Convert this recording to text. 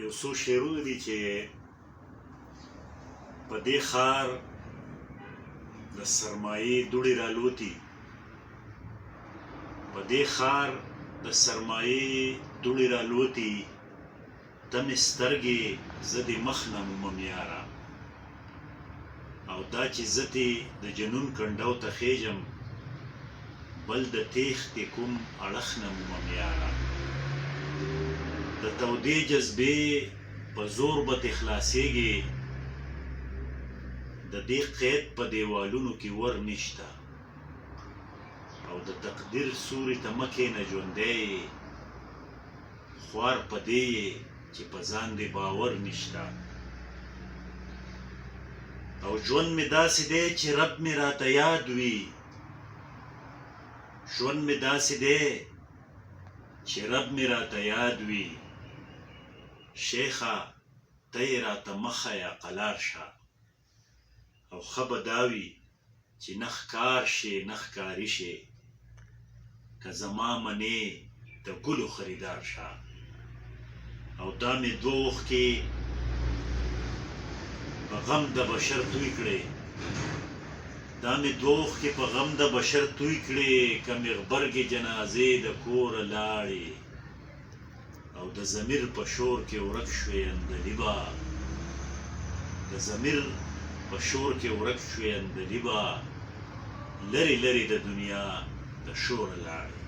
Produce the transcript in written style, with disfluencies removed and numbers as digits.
یو څو شعرونه دي چې په دې ښار د سرمایې دوړې رالوتي، په دې ښار د سرمایې دوړې رالوتي، ته مې سترګې زه دې مخ نه مومم یاره، او دا چې زه دې د جنون کنډو ته خېژم، بل د تېښتې کوم اړخ نه مومم یاره. د تودې جذبې په زور به تې خلاصېږي، د دې قید په دیوالونو کې ور نشته، او د تقدیر سوري ته مه کښېنه ژوندی، خوار په دې یې چې په ځان دې باور نشته. او ژوند مې داسې دی چې رب مې راته یاد وي، ژوند مې داسې دی چې رب مې راته یاد وي، شیخه ته یې راته مه ښیه قلار شه، او ښه به دا وي چې نه ښکار شې نه ښکاري شې، که زما منې د ګلو خریدار شه. او دا مې دوه اوښکې په غم د بشر توی کړې، دا مې دوه اوښکې په غم د بشر توی کړې، که مې غبرګې جنازې د کوره لاړې، او د ضمیر په شور کې ورک شوې اندلي به، د ضمیر په شور کې ورک شوې اندلي به، لرې لرې د دنیا د شوره لاړې.